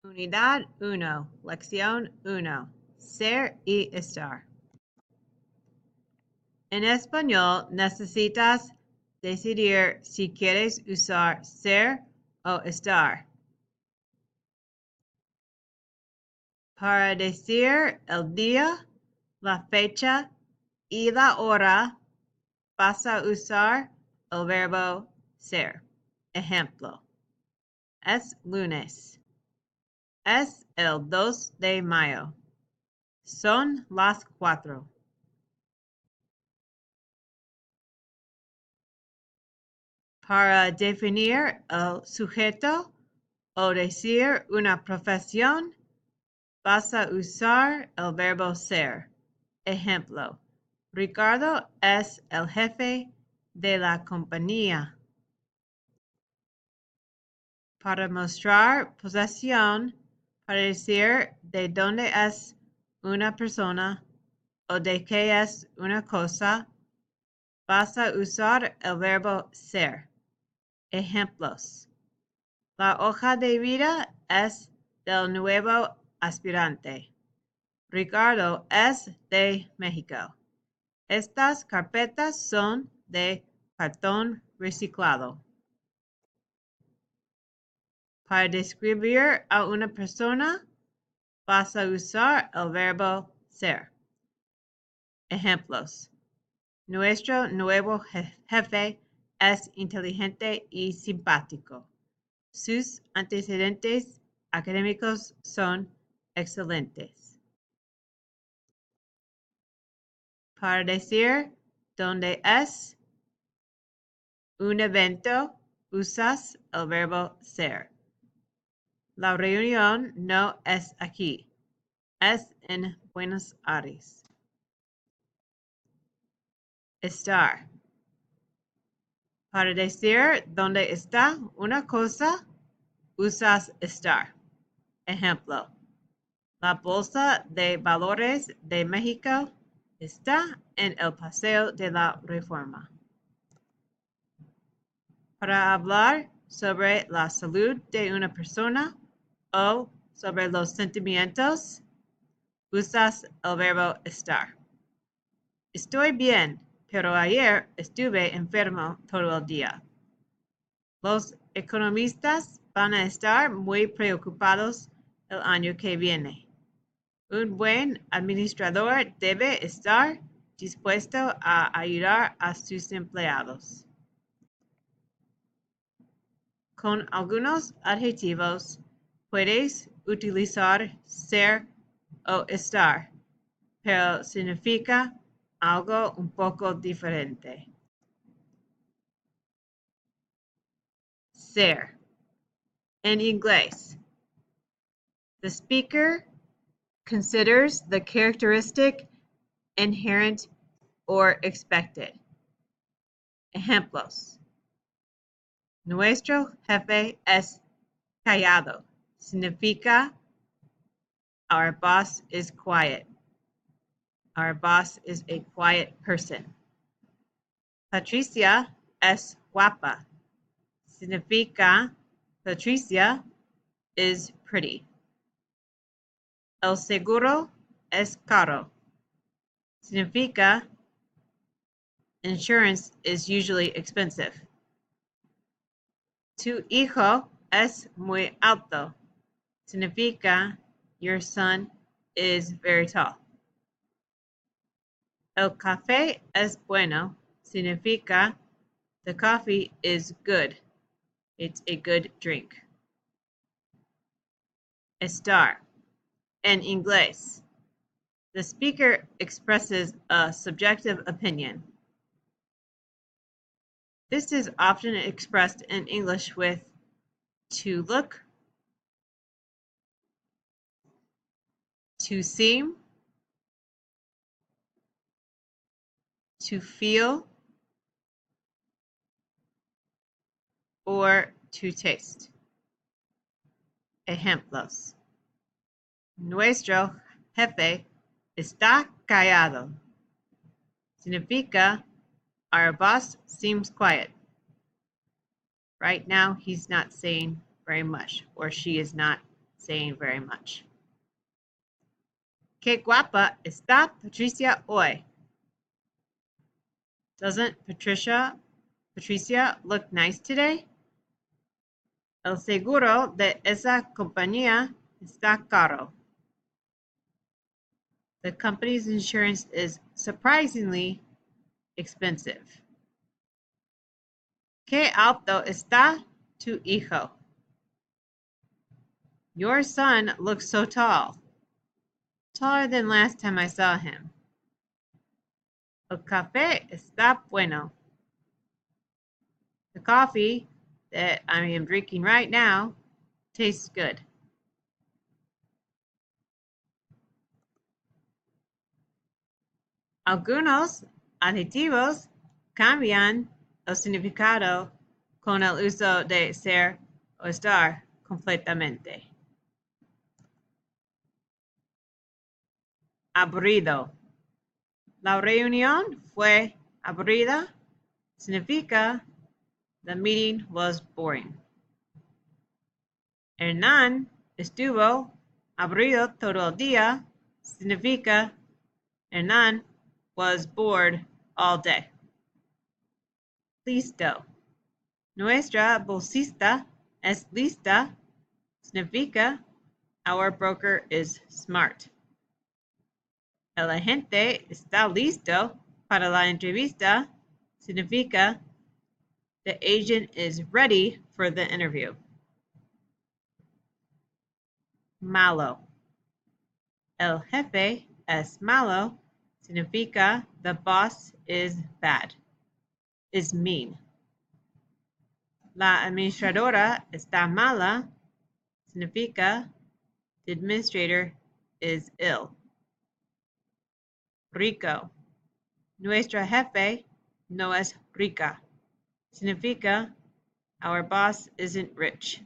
Unidad uno, lección uno, ser y estar. En español necesitas decidir si quieres usar ser o estar. Para decir el día, la fecha y la hora, vas a usar el verbo ser. Ejemplo, es lunes. Es el 2 de mayo. Son las 4. Para definir el sujeto o decir una profesión, vas a usar el verbo ser. Ejemplo, Ricardo es el jefe de la compañía. Para mostrar posesión, para decir de dónde es una persona o de qué es una cosa, vas a usar el verbo ser. Ejemplos. La hoja de vida es del nuevo aspirante. Ricardo es de México. Estas carpetas son de cartón reciclado. Para describir a una persona, vas a usar el verbo ser. Ejemplos. Nuestro nuevo jefe es inteligente y simpático. Sus antecedentes académicos son excelentes. Para decir dónde es un evento, usas el verbo ser. La reunión no es aquí, es en Buenos Aires. Estar. Para decir dónde está una cosa, usas estar. Ejemplo, la Bolsa de Valores de México está en el Paseo de la Reforma. Para hablar sobre la salud de una persona o sobre los sentimientos, usas el verbo estar. Estoy bien, pero ayer estuve enfermo todo el día. Los economistas van a estar muy preocupados el año que viene. Un buen administrador debe estar dispuesto a ayudar a sus empleados. Con algunos adjetivos puedes utilizar ser o estar, pero significa algo un poco diferente. Ser. In inglés, the speaker considers the characteristic inherent or expected. Ejemplos. Nuestro jefe es callado. Significa our boss is quiet. Our boss is a quiet person. Patricia es guapa. Significa Patricia is pretty. El seguro es caro. Significa insurance is usually expensive. Tu hijo es muy alto. Significa your son is very tall. El café es bueno. Significa the coffee is good. It's a good drink. Estar. In inglés, the speaker expresses a subjective opinion. This is often expressed in English with to look, to seem, to feel, or to taste. Ejemplos. Nuestro jefe está callado. Significa our boss seems quiet. Right now, he's not saying very much, or she is not saying very much. Qué guapa está Patricia hoy. Doesn't Patricia look nice today? El seguro de esa compañía está caro. The company's insurance is surprisingly expensive. Qué alto está tu hijo? Your son looks so tall. Taller than last time I saw him. El café está bueno. The coffee that I am drinking right now tastes good. Algunos adjetivos cambian el significado con el uso de ser o estar completamente. Aburrido. La reunión fue aburrida. Significa the meeting was boring. Hernán estuvo aburrido todo el día. Significa Hernán was bored all day. Listo. Nuestra bolsista es lista. Significa our broker is smart. El agente está listo para la entrevista. Significa the agent is ready for the interview. Malo. El jefe es malo. Significa the boss is bad, is mean. La administradora está mala. Significa the administrator is ill. Rico. Nuestra jefe no es rica. Significa our boss isn't rich.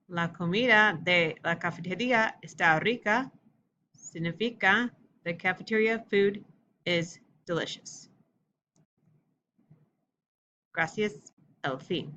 La comida de la cafetería está rica. Significa the cafeteria food is delicious. Gracias. El fin.